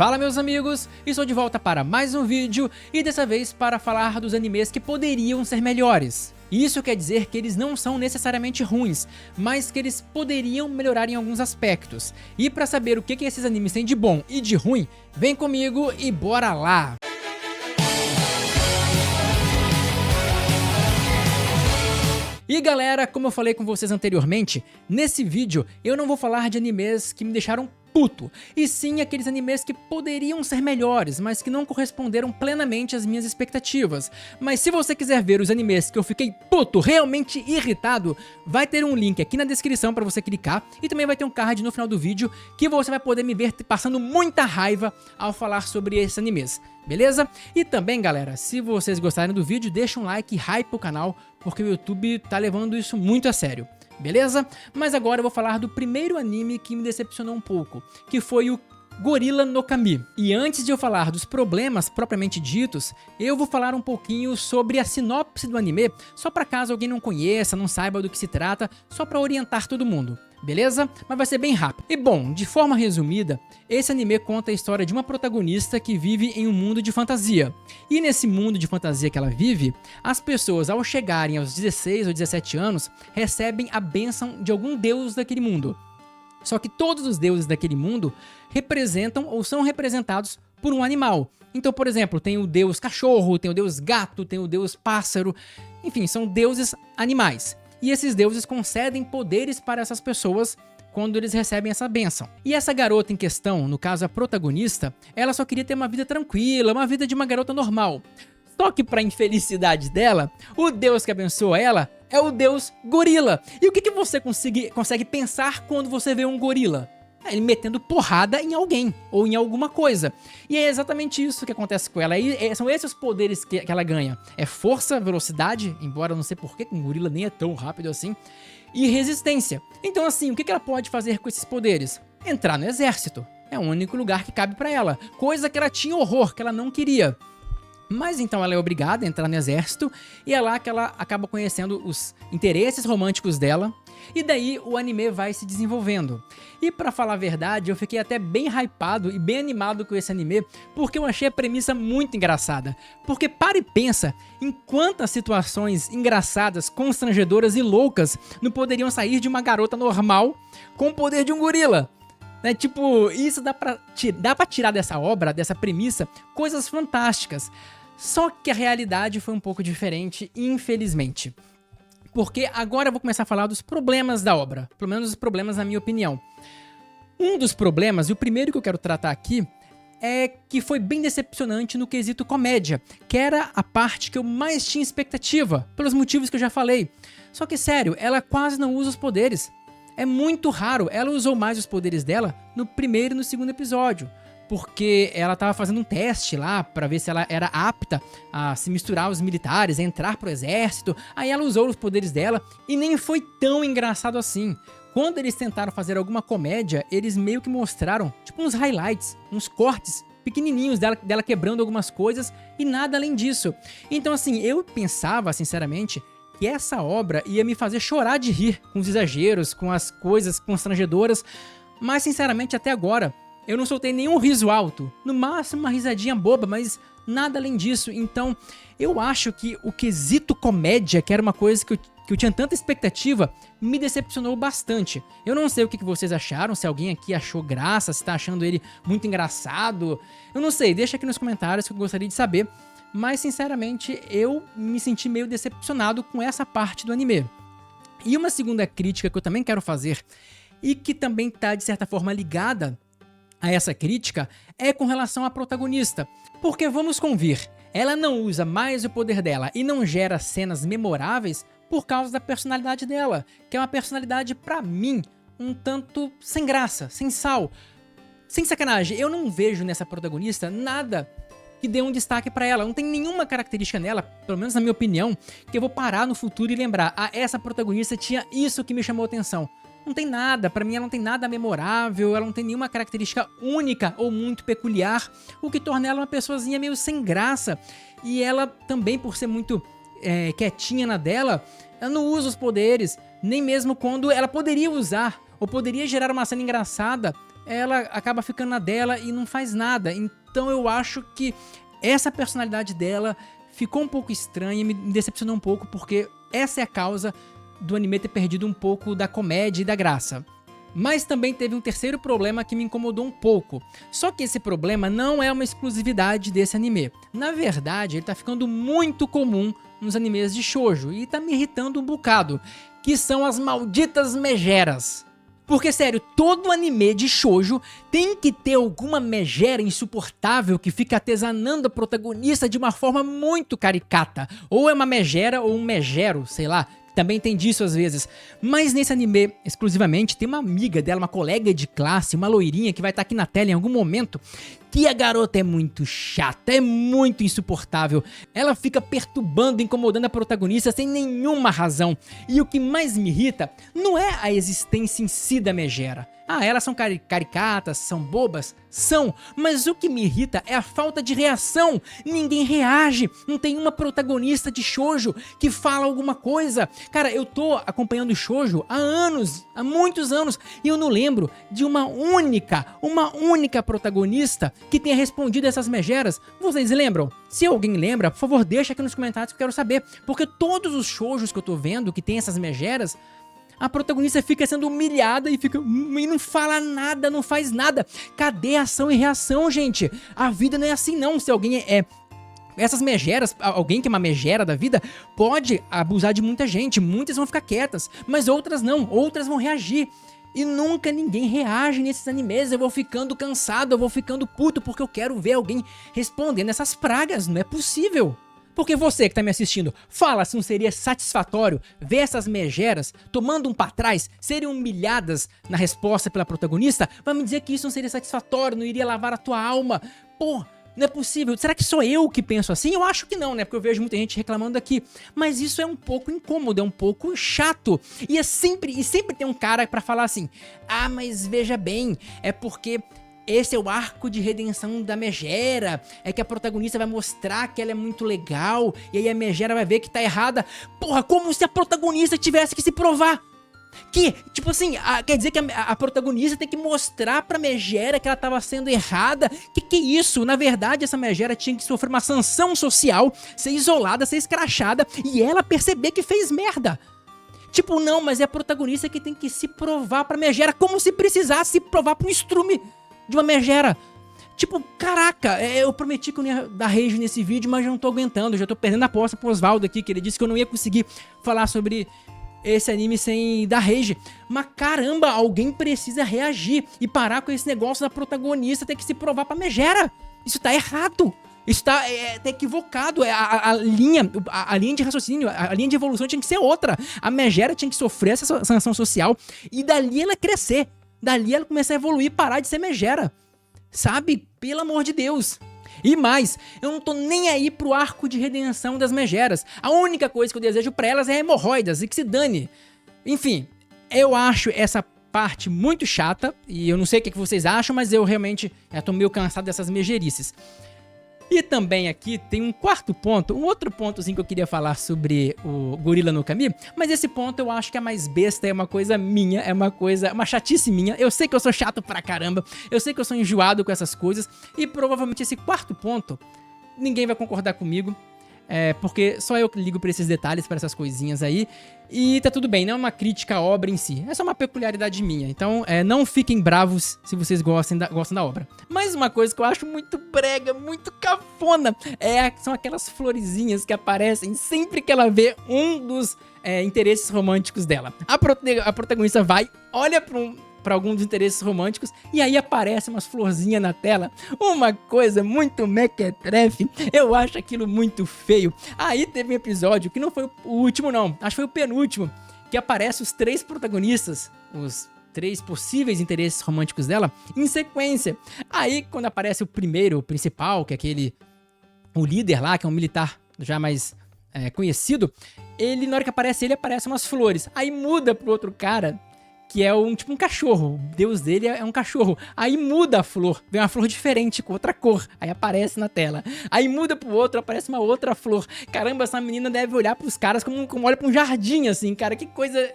Fala meus amigos, estou de volta para mais um vídeo e dessa vez para falar dos animes que poderiam ser melhores. Isso quer dizer que eles não são necessariamente ruins, mas que eles poderiam melhorar em alguns aspectos. E para saber o que esses animes têm de bom e de ruim, vem comigo e bora lá! E galera, como eu falei com vocês anteriormente, nesse vídeo eu não vou falar de animes que me deixaram puto, e sim aqueles animes que poderiam ser melhores, mas que não corresponderam plenamente às minhas expectativas. Mas se você quiser ver os animes que eu fiquei puto, realmente irritado, vai ter um link aqui na descrição para você clicar, e também vai ter um card no final do vídeo que você vai poder me ver passando muita raiva ao falar sobre esses animes, beleza? E também galera, se vocês gostarem do vídeo, deixa um like e hype o canal, porque o YouTube tá levando isso muito a sério. Beleza? Mas agora eu vou falar do primeiro anime que me decepcionou um pouco, que foi o Gorilla no Kami. E antes de eu falar dos problemas propriamente ditos, eu vou falar um pouquinho sobre a sinopse do anime, só para caso alguém não conheça, não saiba do que se trata, só para orientar todo mundo. Beleza? Mas vai ser bem rápido. E bom, de forma resumida, esse anime conta a história de uma protagonista que vive em um mundo de fantasia. E nesse mundo de fantasia que ela vive, as pessoas ao chegarem aos 16 ou 17 anos, recebem a bênção de algum deus daquele mundo. Só que todos os deuses daquele mundo representam ou são representados por um animal. Então, por exemplo, tem o deus cachorro, tem o deus gato, tem o deus pássaro, enfim, são deuses animais. E esses deuses concedem poderes para essas pessoas quando eles recebem essa bênção. E essa garota em questão, no caso a protagonista, ela só queria ter uma vida tranquila, uma vida de uma garota normal. Só que para infelicidade dela, o deus que abençoa ela é o deus gorila. E o que você consegue pensar quando você vê um gorila? Ele metendo porrada em alguém, ou em alguma coisa. E é exatamente isso que acontece com ela. São esses os poderes que ela ganha. É força, velocidade, embora eu não sei porquê, que um gorila nem é tão rápido assim, e resistência. Então assim, o que ela pode fazer com esses poderes? Entrar no exército. É o único lugar que cabe pra ela. Coisa que ela tinha horror, que ela não queria. Mas então ela é obrigada a entrar no exército, e é lá que ela acaba conhecendo os interesses românticos dela, e daí o anime vai se desenvolvendo. E pra falar a verdade, eu fiquei até bem hypado e bem animado com esse anime, porque eu achei a premissa muito engraçada. Porque para e pensa em quantas situações engraçadas, constrangedoras e loucas não poderiam sair de uma garota normal com o poder de um gorila. Né? Tipo, isso dá pra tirar dessa obra, dessa premissa, coisas fantásticas. Só que a realidade foi um pouco diferente, infelizmente. Porque agora eu vou começar a falar dos problemas da obra, pelo menos os problemas na minha opinião. Um dos problemas, e o primeiro que eu quero tratar aqui, é que foi bem decepcionante no quesito comédia, que era a parte que eu mais tinha expectativa, pelos motivos que eu já falei. Só que sério, ela quase não usa os poderes. É muito raro, ela usou mais os poderes dela no primeiro e no segundo episódio, porque ela tava fazendo um teste lá pra ver se ela era apta a se misturar aos militares, a entrar pro exército. Aí ela usou os poderes dela e nem foi tão engraçado assim. Quando eles tentaram fazer alguma comédia, eles meio que mostraram tipo uns highlights, uns cortes pequenininhos dela quebrando algumas coisas e nada além disso. Então assim, eu pensava sinceramente que essa obra ia me fazer chorar de rir com os exageros, com as coisas constrangedoras, mas sinceramente até agora eu não soltei nenhum riso alto, no máximo uma risadinha boba, mas nada além disso. Então eu acho que o quesito comédia, que era uma coisa que eu tinha tanta expectativa, me decepcionou bastante. Eu não sei o que vocês acharam, se alguém aqui achou graça, se tá achando ele muito engraçado, eu não sei, deixa aqui nos comentários que eu gostaria de saber. Mas sinceramente eu me senti meio decepcionado com essa parte do anime. E uma segunda crítica que eu também quero fazer, e que também tá de certa forma ligada a essa crítica, é com relação à protagonista. Porque vamos convir, ela não usa mais o poder dela e não gera cenas memoráveis por causa da personalidade dela, que é uma personalidade pra mim um tanto sem graça, sem sal. Sem sacanagem, eu não vejo nessa protagonista nada que dê um destaque pra ela. Não tem nenhuma característica nela, pelo menos na minha opinião, que eu vou parar no futuro e lembrar, ah, essa protagonista tinha isso que me chamou a atenção. Não tem nada, pra mim ela não tem nada memorável, ela não tem nenhuma característica única ou muito peculiar, o que torna ela uma pessoazinha meio sem graça. E ela também, por ser muito quietinha na dela, ela não usa os poderes, nem mesmo quando ela poderia usar, ou poderia gerar uma cena engraçada, ela acaba ficando na dela e não faz nada. Então eu acho que essa personalidade dela ficou um pouco estranha, me decepcionou um pouco, porque essa é a causa do anime ter perdido um pouco da comédia e da graça. Mas também teve um terceiro problema que me incomodou um pouco. Só que esse problema não é uma exclusividade desse anime. Na verdade, ele tá ficando muito comum nos animes de shoujo e tá me irritando um bocado, que são as malditas megeras. Porque, sério, todo anime de shoujo tem que ter alguma megera insuportável que fica artesanando a protagonista de uma forma muito caricata. Ou é uma megera ou um megero, sei lá. Também tem disso às vezes. Mas nesse anime, exclusivamente, tem uma amiga dela, uma colega de classe, uma loirinha que vai estar aqui na tela em algum momento, que a garota é muito chata, é muito insuportável. Ela fica perturbando, incomodando a protagonista sem nenhuma razão. E o que mais me irrita não é a existência em si da megera. Ah, elas são caricatas, são bobas? São, mas o que me irrita é a falta de reação. Ninguém reage, não tem uma protagonista de shoujo que fala alguma coisa. Cara, eu tô acompanhando shoujo há anos, há muitos anos, e eu não lembro de uma única protagonista que tenha respondido essas megeras. Vocês lembram? Se alguém lembra, por favor, deixa aqui nos comentários que eu quero saber, porque todos os shoujos que eu tô vendo que tem essas megeras, a protagonista fica sendo humilhada e não fala nada, não faz nada. Cadê ação e reação, gente? A vida não é assim não. Se alguém essas megeras, alguém que é uma megera da vida, pode abusar de muita gente. Muitas vão ficar quietas, mas outras não. Outras vão reagir. E nunca ninguém reage nesses animes. Eu vou ficando cansado, eu vou ficando puto, porque eu quero ver alguém respondendo essas pragas. Não é possível. Porque você que tá me assistindo, fala se não seria satisfatório ver essas megeras tomando um pra trás, serem humilhadas na resposta pela protagonista? Vai me dizer que isso não seria satisfatório, não iria lavar a tua alma? Pô, não é possível. Será que sou eu que penso assim? Eu acho que não, né? Porque eu vejo muita gente reclamando aqui. Mas isso é um pouco incômodo, é um pouco chato. E sempre tem um cara pra falar assim: ah, mas veja bem, é porque esse é o arco de redenção da megera, é que a protagonista vai mostrar que ela é muito legal, e aí a megera vai ver que tá errada. Porra, como se a protagonista tivesse que se provar. Que, tipo assim, quer dizer que a protagonista tem que mostrar pra megera que ela tava sendo errada? Que é isso? Na verdade, essa megera tinha que sofrer uma sanção social, ser isolada, ser escrachada, e ela perceber que fez merda. Tipo, não, mas é a protagonista que tem que se provar pra megera, como se precisasse se provar pra um estrume de uma megera. Tipo, caraca, eu prometi que eu não ia dar rage nesse vídeo, mas já não tô aguentando, já tô perdendo a aposta pro Osvaldo aqui, que ele disse que eu não ia conseguir falar sobre esse anime sem dar rage. Mas caramba, alguém precisa reagir e parar com esse negócio da protagonista ter que se provar pra megera. Isso tá errado. Isso tá equivocado. A linha de raciocínio, a linha de evolução tinha que ser outra. A megera tinha que sofrer essa sanção social e dali ela crescer. Dali ela começar a evoluir e parar de ser megera. Sabe? Pelo amor de Deus. E mais, eu não tô nem aí pro arco de redenção das megeras. A única coisa que eu desejo pra elas é hemorroidas e que se dane. Enfim, eu acho essa parte muito chata. E eu não sei o que vocês acham, mas eu realmente tô meio cansado dessas megerices. E também aqui tem um quarto ponto, um outro pontozinho que eu queria falar sobre o Gorilla no Kami, mas esse ponto eu acho que é mais besta, é uma coisa minha, é uma chatice minha. Eu sei que eu sou chato pra caramba, eu sei que eu sou enjoado com essas coisas, e provavelmente esse quarto ponto, ninguém vai concordar comigo, porque só eu ligo pra esses detalhes, pra essas coisinhas aí, e tá tudo bem, não é uma crítica à obra em si, é só uma peculiaridade minha, então não fiquem bravos se vocês gostam da obra. Mas uma coisa que eu acho muito brega, muito cafona, são aquelas florezinhas que aparecem sempre que ela vê um dos interesses românticos dela. A protagonista vai, olha pra algum dos interesses românticos, e aí aparecem umas florzinhas na tela, uma coisa muito mequetrefe, eu acho aquilo muito feio. Aí teve um episódio, que não foi o último não, acho que foi o penúltimo, que aparece os 3 protagonistas, os 3 possíveis interesses românticos dela, em sequência. Aí quando aparece o primeiro, o principal, que é o líder lá, que é um militar já mais conhecido, na hora que aparece ele, aparecem umas flores, aí muda pro outro cara, que é tipo um cachorro, o deus dele é um cachorro, aí muda a flor, vem uma flor diferente, com outra cor, aí aparece na tela, aí muda pro outro, aparece uma outra flor. Caramba, essa menina deve olhar pros caras como olha pra um jardim, assim, cara, que coisa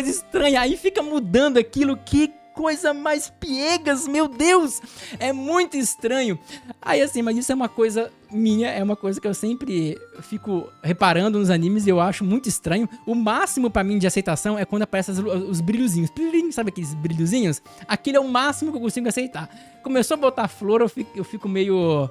estranha, aí fica mudando aquilo, que coisa mais piegas, meu Deus! É muito estranho. Aí assim, mas isso é uma coisa minha, é uma coisa que eu sempre fico reparando nos animes e eu acho muito estranho. O máximo pra mim de aceitação é quando aparecem os brilhozinhos. Sabe aqueles brilhozinhos? Aquilo é o máximo que eu consigo aceitar. Começou a botar flor, eu fico meio...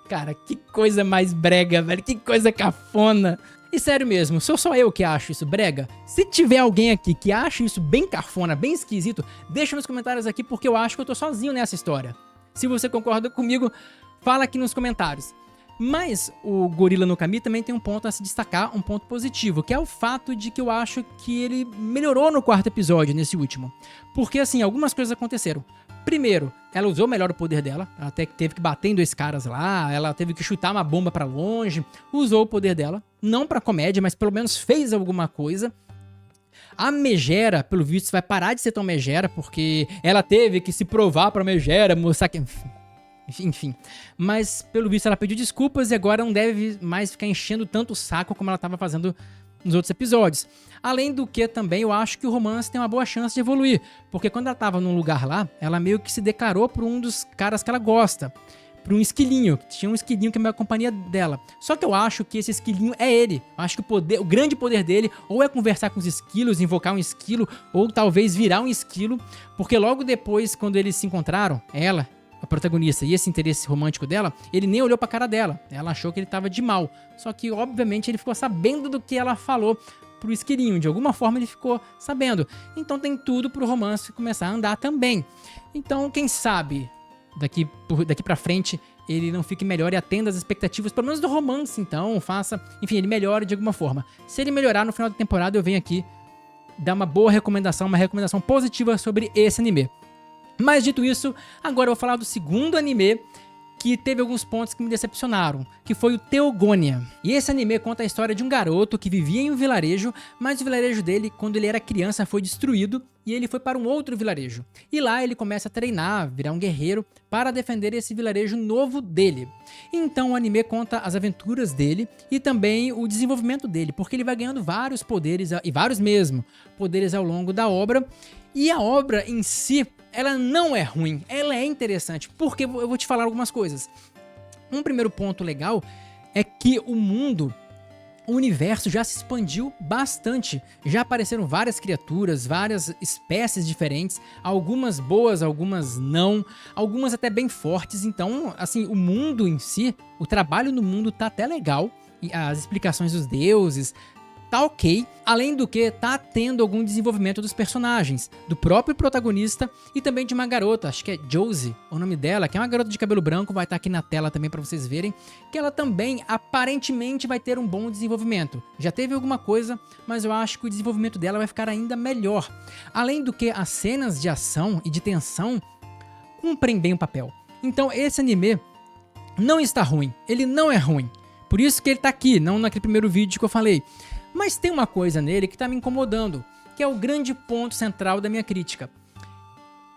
Cara, que coisa mais brega, velho. Que coisa cafona. E sério mesmo, sou só eu que acho isso brega? Se tiver alguém aqui que acha isso bem cafona, bem esquisito, deixa nos comentários aqui porque eu acho que eu tô sozinho nessa história. Se você concorda comigo, fala aqui nos comentários. Mas o Gorila no Kami também tem um ponto a se destacar, um ponto positivo, que é o fato de que eu acho que ele melhorou no 4º episódio, nesse último. Porque assim, algumas coisas aconteceram. Primeiro, ela usou melhor o poder dela, ela até teve que bater em 2 caras lá, ela teve que chutar uma bomba pra longe, usou o poder dela, não pra comédia, mas pelo menos fez alguma coisa. A Megera, pelo visto, vai parar de ser tão Megera, porque ela teve que se provar pra Megera, mostrar que... Enfim, mas pelo visto ela pediu desculpas e agora não deve mais ficar enchendo tanto o saco como ela estava fazendo nos outros episódios. Além do que também eu acho que o romance tem uma boa chance de evoluir, porque quando ela estava num lugar lá, ela meio que se declarou por um dos caras que ela gosta, por um esquilinho, que tinha um esquilinho que é a companhia dela. Só que eu acho que esse esquilinho é ele. Eu acho que o grande poder dele ou é conversar com os esquilos, invocar um esquilo, ou talvez virar um esquilo, porque logo depois, quando eles se encontraram, ela... a protagonista e esse interesse romântico dela, ele nem olhou pra cara dela. Ela achou que ele tava de mal. Só que, obviamente, ele ficou sabendo do que ela falou pro esquilinho. De alguma forma, ele ficou sabendo. Então, tem tudo pro romance começar a andar também. Então, quem sabe, daqui pra frente, ele não fique melhor e atenda as expectativas, pelo menos do romance, então, faça... Enfim, ele melhore de alguma forma. Se ele melhorar no final da temporada, eu venho aqui dar uma boa recomendação, uma recomendação positiva sobre esse anime. Mas dito isso, agora eu vou falar do segundo anime que teve alguns pontos que me decepcionaram, que foi o Teogonia. E esse anime conta a história de um garoto que vivia em um vilarejo, mas o vilarejo dele, quando ele era criança, foi destruído e ele foi para um outro vilarejo. E lá ele começa a treinar, virar um guerreiro, para defender esse vilarejo novo dele. Então o anime conta as aventuras dele e também o desenvolvimento dele, porque ele vai ganhando vários poderes, e vários mesmo, poderes ao longo da obra. E a obra em si, ela não é ruim, ela é interessante, porque eu vou te falar algumas coisas. Um primeiro ponto legal é que o mundo, o universo já se expandiu bastante. Já apareceram várias criaturas, várias espécies diferentes, algumas boas, algumas não, algumas até bem fortes. Então, assim, o mundo em si, o trabalho no mundo tá até legal, e as explicações dos deuses... tá ok, além do que tá tendo algum desenvolvimento dos personagens, do próprio protagonista e também de uma garota, acho que é Josie, o nome dela, que é uma garota de cabelo branco, vai estar aqui na tela também pra vocês verem, que ela também aparentemente vai ter um bom desenvolvimento. Já teve alguma coisa, mas eu acho que o desenvolvimento dela vai ficar ainda melhor. Além do que as cenas de ação e de tensão cumprem bem o papel. Então esse anime não está ruim, ele não é ruim, por isso que ele tá aqui, não naquele primeiro vídeo que eu falei. Mas tem uma coisa nele que tá me incomodando, que é o grande ponto central da minha crítica,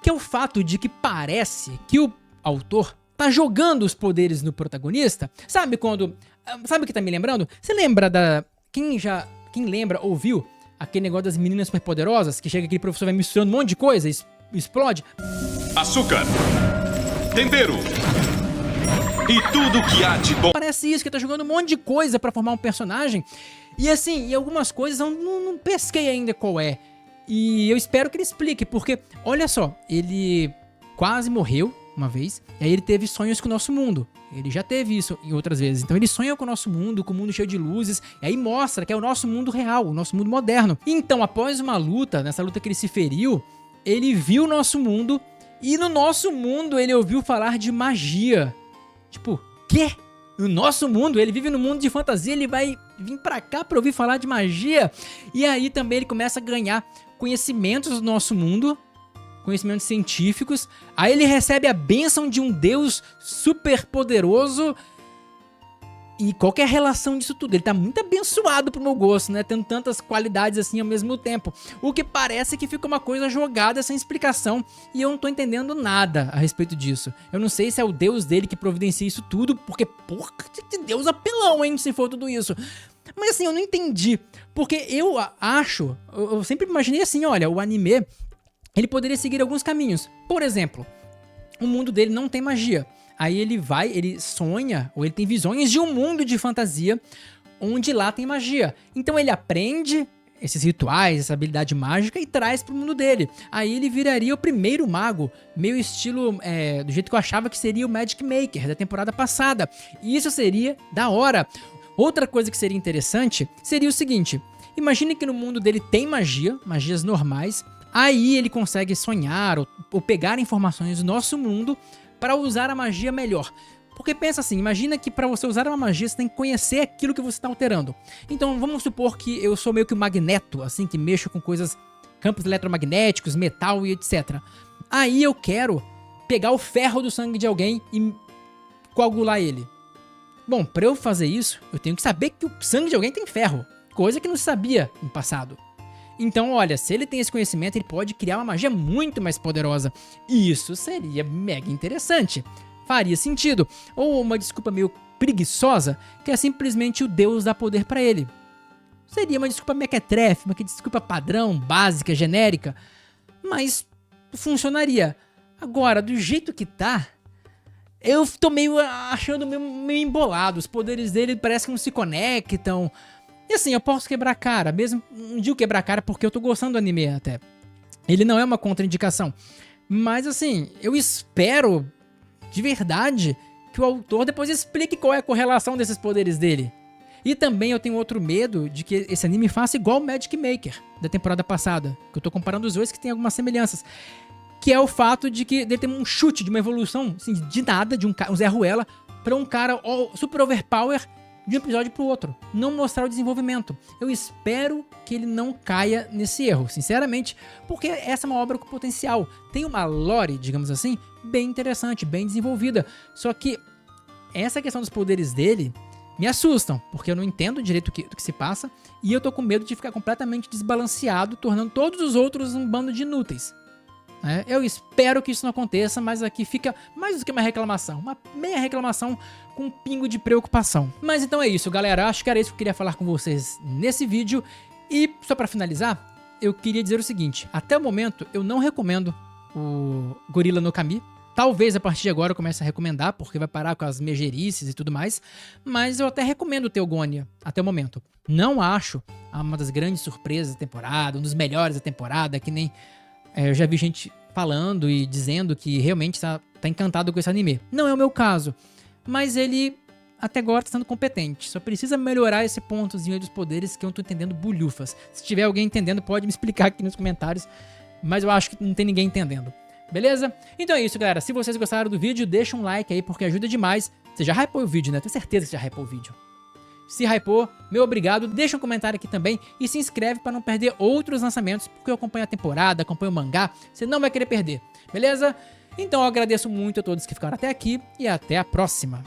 que é o fato de que parece que o autor tá jogando os poderes no protagonista. Sabe quando... Sabe o que tá me lembrando? Você lembra da... Quem lembra ou viu aquele negócio das meninas superpoderosas, que chega aquele professor vai misturando um monte de coisa e explode? Açúcar, tempero e tudo que há de bom. Parece isso, que tá jogando um monte de coisa pra formar um personagem. E assim, e algumas coisas eu não pesquei ainda qual é. E eu espero que ele explique, porque, olha só, ele quase morreu uma vez, e aí ele teve sonhos com o nosso mundo. Ele já teve isso em outras vezes. Então ele sonha com o nosso mundo, com o mundo cheio de luzes, e aí mostra que é o nosso mundo real, o nosso mundo moderno. Então, após uma luta, nessa luta que ele se feriu, ele viu o nosso mundo, e no nosso mundo ele ouviu falar de magia. Tipo, quê? No nosso mundo, ele vive no mundo de fantasia, ele vai vir pra cá pra ouvir falar de magia. E aí também ele começa a ganhar conhecimentos do nosso mundo, conhecimentos científicos. Aí ele recebe a bênção de um deus super poderoso. E qual que é a relação disso tudo? Ele tá muito abençoado pro meu gosto, né? Tendo tantas qualidades assim ao mesmo tempo. O que parece que fica uma coisa jogada sem explicação. E eu não tô entendendo nada a respeito disso. Eu não sei se é o deus dele que providencia isso tudo. Porque, porra, que deus apelão, hein? Se for tudo isso. Mas assim, eu não entendi. Porque eu acho... Eu sempre imaginei assim, olha, o anime... ele poderia seguir alguns caminhos. Por exemplo, o mundo dele não tem magia. Aí ele sonha, ou ele tem visões de um mundo de fantasia, onde lá tem magia. Então ele aprende esses rituais, essa habilidade mágica e traz pro mundo dele. Aí ele viraria o primeiro mago, meio estilo, do jeito que eu achava que seria o Magic Maker da temporada passada. E isso seria da hora. Outra coisa que seria interessante seria o seguinte: imagine que no mundo dele tem magia, magias normais, aí ele consegue sonhar ou pegar informações do nosso mundo para usar a magia melhor. Porque pensa assim, imagina que para você usar uma magia você tem que conhecer aquilo que você está alterando. Então vamos supor que eu sou meio que um magneto, assim, que mexo com coisas, campos eletromagnéticos, metal e etc. Aí eu quero pegar o ferro do sangue de alguém e coagular ele. Bom, para eu fazer isso, eu tenho que saber que o sangue de alguém tem ferro, coisa que não se sabia no passado. Então, olha, se ele tem esse conhecimento, ele pode criar uma magia muito mais poderosa. E isso seria mega interessante. Faria sentido. Ou uma desculpa meio preguiçosa, que é simplesmente o Deus dá poder pra ele. Seria uma desculpa mequetrefe, uma desculpa padrão, básica, genérica, mas funcionaria. Agora, do jeito que tá, eu tô meio achando meio embolado. Os poderes dele parecem que não se conectam. E assim, eu posso quebrar a cara, mesmo não digo quebrar a cara porque eu tô gostando do anime até. Ele não é uma contraindicação. Mas assim, eu espero de verdade que o autor depois explique qual é a correlação desses poderes dele. E também eu tenho outro medo de que esse anime faça igual o Magic Maker da temporada passada, que eu tô comparando os dois que tem algumas semelhanças, que é o fato de que dele tem um chute de uma evolução assim, de nada, de um Zé Ruela, pra um cara super overpower de um episódio pro outro, não mostrar o desenvolvimento. Eu espero que ele não caia nesse erro, sinceramente, porque essa é uma obra com potencial. Tem uma lore, digamos assim, bem interessante, bem desenvolvida. Só que essa questão dos poderes dele me assustam, porque eu não entendo direito do que se passa e eu tô com medo de ficar completamente desbalanceado, tornando todos os outros um bando de inúteis. Eu espero que isso não aconteça, mas aqui fica mais do que uma reclamação, uma meia reclamação com um pingo de preocupação. Mas então é isso, galera, acho que era isso que eu queria falar com vocês nesse vídeo. E só pra finalizar, eu queria dizer o seguinte: até o momento eu não recomendo o Gorilla no Kami. Talvez a partir de agora eu comece a recomendar, porque vai parar com as megerices e tudo mais, mas eu até recomendo o Teogonia até o momento. Não acho uma das grandes surpresas da temporada, um dos melhores da temporada, que nem... eu já vi gente falando e dizendo que realmente tá encantado com esse anime. Não é o meu caso, mas ele até agora tá sendo competente. Só precisa melhorar esse pontozinho aí dos poderes que eu não tô entendendo bulhufas. Se tiver alguém entendendo, pode me explicar aqui nos comentários, mas eu acho que não tem ninguém entendendo. Beleza? Então é isso, galera. Se vocês gostaram do vídeo, deixa um like aí, porque ajuda demais. Você já hypou o vídeo, né? Tenho certeza que você já hypou o vídeo. Se hypou, meu obrigado, deixa um comentário aqui também e se inscreve para não perder outros lançamentos, porque eu acompanho a temporada, acompanho o mangá, você não vai querer perder, beleza? Então eu agradeço muito a todos que ficaram até aqui e até a próxima.